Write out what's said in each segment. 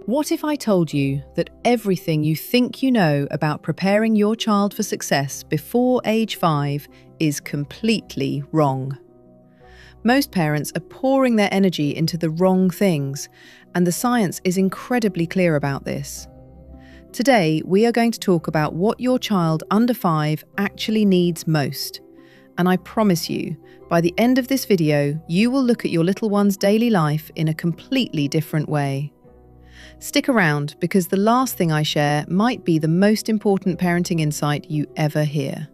What if I told you that everything you think you know about preparing your child for success before age 5 is completely wrong? Most parents are pouring their energy into the wrong things, and the science is incredibly clear about this. Today, we are going to talk about what your child under 5 actually needs most. And I promise you, by the end of this video, you will look at your little one's daily life in a completely different way. Stick around, because the last thing I share might be the most important parenting insight you ever hear.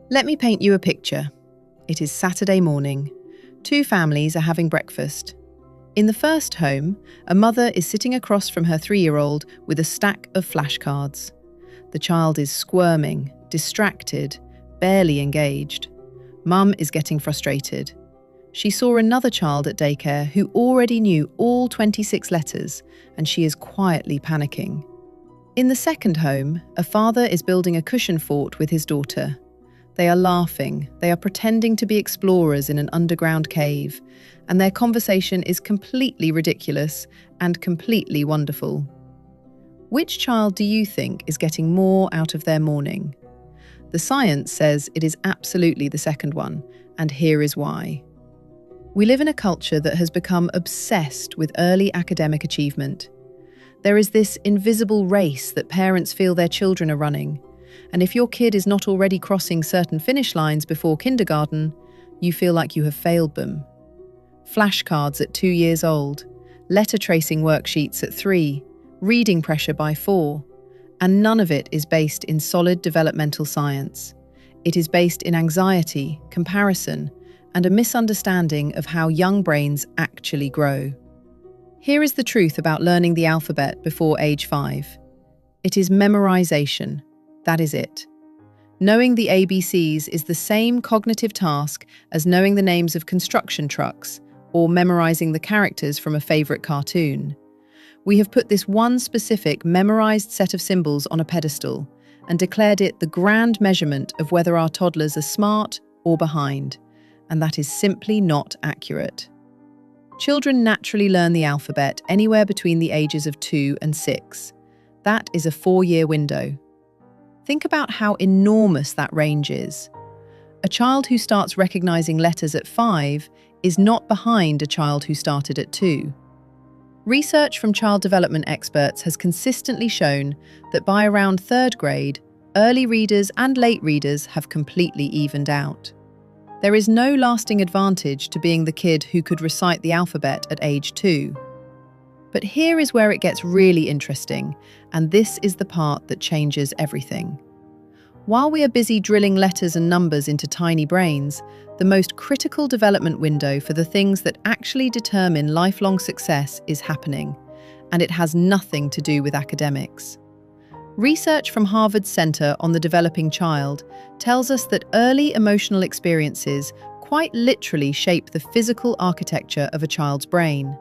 Let me paint you a picture. It is Saturday morning. 2 families are having breakfast. In the first home, a mother is sitting across from her 3-year-old with a stack of flashcards. The child is squirming, distracted, barely engaged. Mum is getting frustrated. She saw another child at daycare who already knew all 26 letters, and she is quietly panicking. In the second home, a father is building a cushion fort with his daughter. They are laughing, they are pretending to be explorers in an underground cave, and their conversation is completely ridiculous and completely wonderful. Which child do you think is getting more out of their morning? The science says it is absolutely the second one, and here is why. We live in a culture that has become obsessed with early academic achievement. There is this invisible race that parents feel their children are running, and if your kid is not already crossing certain finish lines before kindergarten, you feel like you have failed them. Flashcards at 2 years old, letter tracing worksheets at 3, reading pressure by 4, and none of it is based in solid developmental science. It is based in anxiety, comparison, and a misunderstanding of how young brains actually grow. Here is the truth about learning the alphabet before age 5. It is memorization. That is it. Knowing the ABCs is the same cognitive task as knowing the names of construction trucks or memorizing the characters from a favorite cartoon. We have put this one specific memorized set of symbols on a pedestal and declared it the grand measurement of whether our toddlers are smart or behind. And that is simply not accurate. Children naturally learn the alphabet anywhere between the ages of 2 and 6. That is a 4-year window. Think about how enormous that range is. A child who starts recognizing letters at 5 is not behind a child who started at 2. Research from child development experts has consistently shown that by around 3rd grade, early readers and late readers have completely evened out. There is no lasting advantage to being the kid who could recite the alphabet at age 2. But here is where it gets really interesting, and this is the part that changes everything. While we are busy drilling letters and numbers into tiny brains, the most critical development window for the things that actually determine lifelong success is happening, and it has nothing to do with academics. Research from Harvard's Center on the Developing Child tells us that early emotional experiences quite literally shape the physical architecture of a child's brain.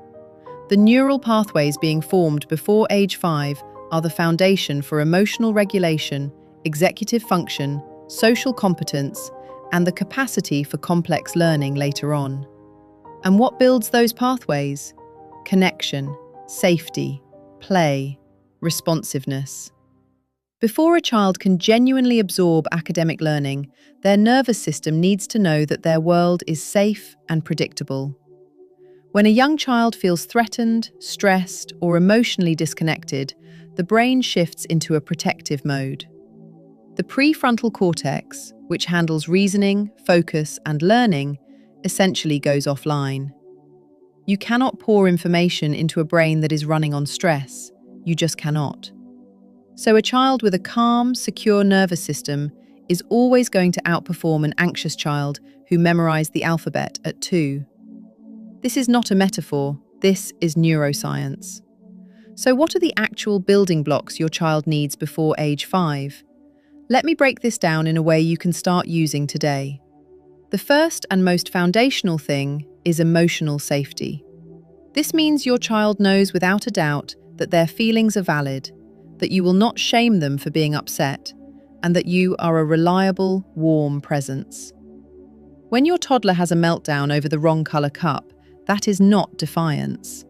The neural pathways being formed before age 5 are the foundation for emotional regulation, executive function, social competence, and the capacity for complex learning later on. And what builds those pathways? Connection, safety, play, responsiveness. Before a child can genuinely absorb academic learning, their nervous system needs to know that their world is safe and predictable. When a young child feels threatened, stressed, or emotionally disconnected, the brain shifts into a protective mode. The prefrontal cortex, which handles reasoning, focus, and learning, essentially goes offline. You cannot pour information into a brain that is running on stress. You just cannot. So a child with a calm, secure nervous system is always going to outperform an anxious child who memorized the alphabet at 2. This is not a metaphor, this is neuroscience. So what are the actual building blocks your child needs before age 5? Let me break this down in a way you can start using today. The first and most foundational thing is emotional safety. This means your child knows without a doubt that their feelings are valid, that you will not shame them for being upset, and that you are a reliable, warm presence. When your toddler has a meltdown over the wrong color cup, that is not defiance.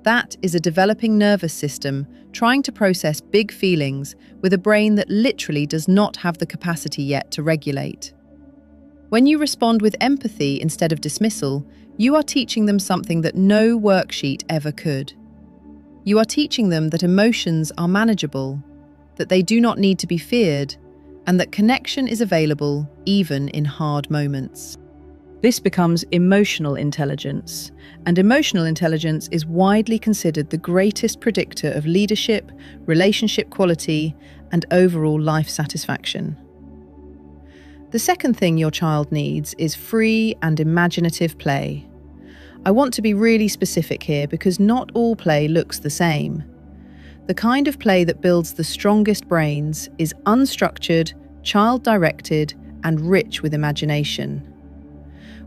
That is a developing nervous system trying to process big feelings with a brain that literally does not have the capacity yet to regulate. When you respond with empathy instead of dismissal, you are teaching them something that no worksheet ever could. You are teaching them that emotions are manageable, that they do not need to be feared, and that connection is available even in hard moments. This becomes emotional intelligence, and emotional intelligence is widely considered the greatest predictor of leadership, relationship quality, and overall life satisfaction. The second thing your child needs is free and imaginative play. I want to be really specific here because not all play looks the same. The kind of play that builds the strongest brains is unstructured, child-directed, and rich with imagination.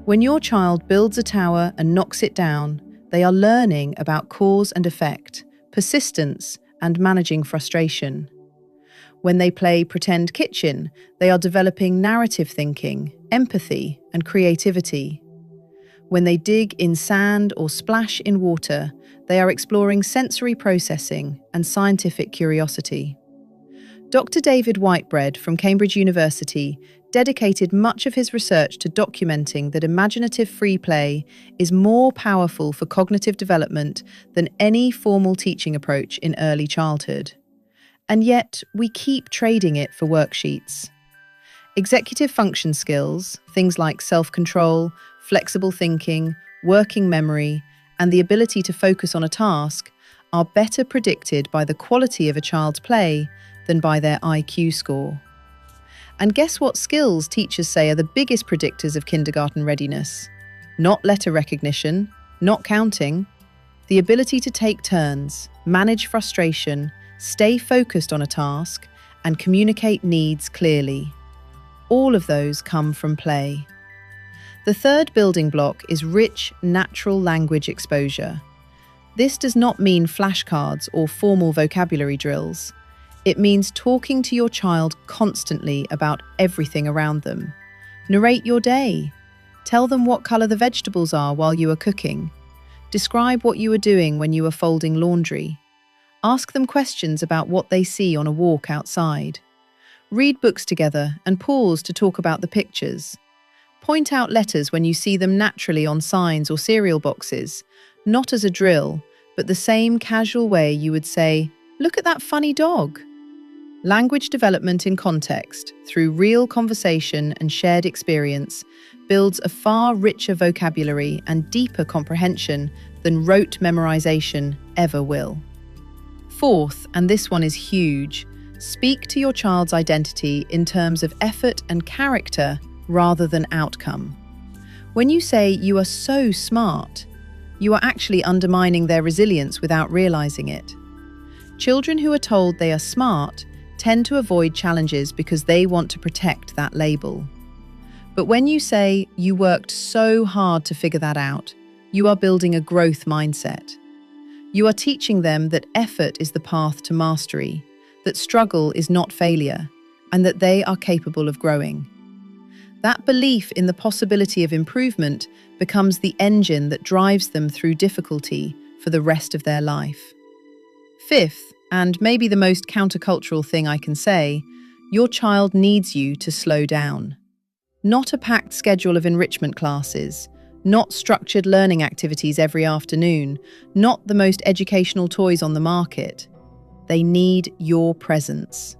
When your child builds a tower and knocks it down, they are learning about cause and effect, persistence, and managing frustration. When they play pretend kitchen, they are developing narrative thinking, empathy, and creativity. When they dig in sand or splash in water, they are exploring sensory processing and scientific curiosity. Dr. David Whitebread from Cambridge University dedicated much of his research to documenting that imaginative free play is more powerful for cognitive development than any formal teaching approach in early childhood. And yet, we keep trading it for worksheets. Executive function skills, things like self-control, flexible thinking, working memory, and the ability to focus on a task, are better predicted by the quality of a child's play than by their IQ score. And guess what skills teachers say are the biggest predictors of kindergarten readiness? Not letter recognition, not counting. The ability to take turns, manage frustration, stay focused on a task, and communicate needs clearly. All of those come from play. The third building block is rich, natural language exposure. This does not mean flashcards or formal vocabulary drills. It means talking to your child constantly about everything around them. Narrate your day. Tell them what color the vegetables are while you are cooking. Describe what you are doing when you are folding laundry. Ask them questions about what they see on a walk outside. Read books together and pause to talk about the pictures. Point out letters when you see them naturally on signs or cereal boxes, not as a drill, but the same casual way you would say, "Look at that funny dog." Language development in context, through real conversation and shared experience, builds a far richer vocabulary and deeper comprehension than rote memorization ever will. Fourth, and this one is huge, speak to your child's identity in terms of effort and character rather than outcome. When you say you are so smart, you are actually undermining their resilience without realizing it. Children who are told they are smart tend to avoid challenges because they want to protect that label. But when you say you worked so hard to figure that out, you are building a growth mindset. You are teaching them that effort is the path to mastery, that struggle is not failure, and that they are capable of growing. That belief in the possibility of improvement becomes the engine that drives them through difficulty for the rest of their life. Fifth, and maybe the most countercultural thing I can say, your child needs you to slow down. Not a packed schedule of enrichment classes, not structured learning activities every afternoon, not the most educational toys on the market. They need your presence.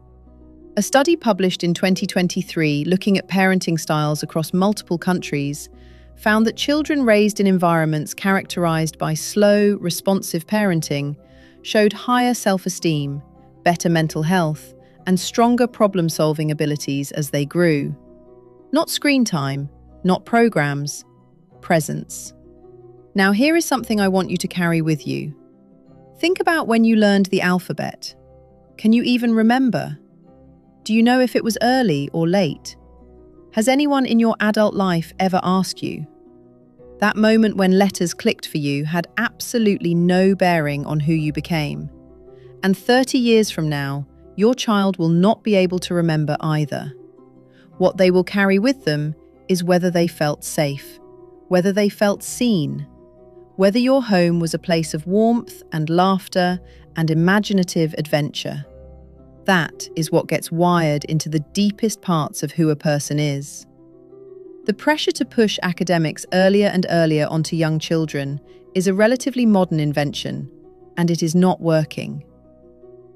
A study published in 2023 looking at parenting styles across multiple countries found that children raised in environments characterized by slow, responsive parenting showed higher self-esteem, better mental health, and stronger problem-solving abilities as they grew. Not screen time, not programs, presence. Now here is something I want you to carry with you. Think about when you learned the alphabet. Can you even remember? Do you know if it was early or late? Has anyone in your adult life ever asked you? That moment when letters clicked for you had absolutely no bearing on who you became. And 30 years from now, your child will not be able to remember either. What they will carry with them is whether they felt safe, whether they felt seen, whether your home was a place of warmth and laughter and imaginative adventure. That is what gets wired into the deepest parts of who a person is. The pressure to push academics earlier and earlier onto young children is a relatively modern invention, and it is not working.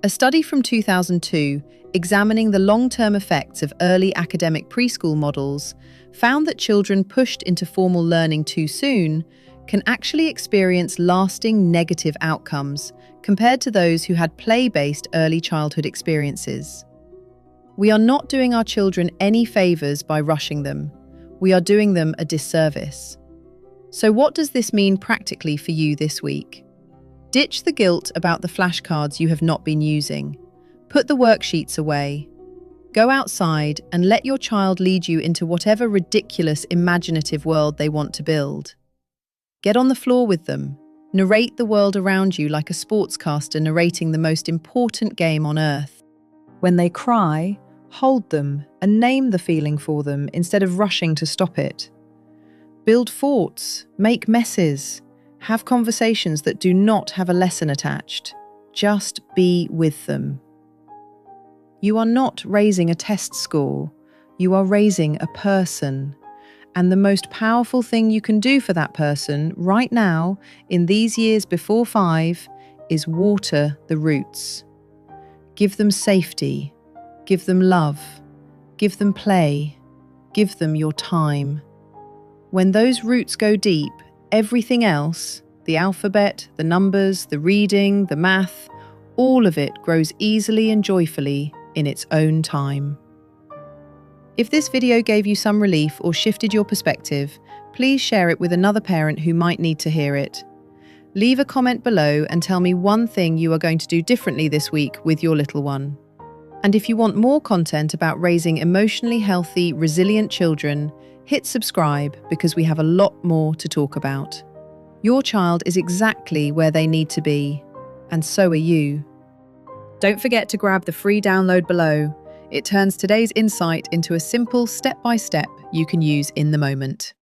A study from 2002 examining the long-term effects of early academic preschool models found that children pushed into formal learning too soon can actually experience lasting negative outcomes compared to those who had play-based early childhood experiences. We are not doing our children any favors by rushing them. We are doing them a disservice. So what does this mean practically for you this week? Ditch the guilt about the flashcards you have not been using. Put the worksheets away. Go outside and let your child lead you into whatever ridiculous imaginative world they want to build. Get on the floor with them. Narrate the world around you like a sportscaster narrating the most important game on earth. When they cry, hold them and name the feeling for them instead of rushing to stop it. Build forts, make messes, have conversations that do not have a lesson attached. Just be with them. You are not raising a test score. You are raising a person. And the most powerful thing you can do for that person right now, in these years before 5, is water the roots. Give them safety. Give them love. Give them play. Give them your time. When those roots go deep, everything else, the alphabet, the numbers, the reading, the math, all of it grows easily and joyfully in its own time. If this video gave you some relief or shifted your perspective, please share it with another parent who might need to hear it. Leave a comment below and tell me one thing you are going to do differently this week with your little one. And if you want more content about raising emotionally healthy, resilient children, hit subscribe because we have a lot more to talk about. Your child is exactly where they need to be, and so are you. Don't forget to grab the free download below. It turns today's insight into a simple step-by-step you can use in the moment.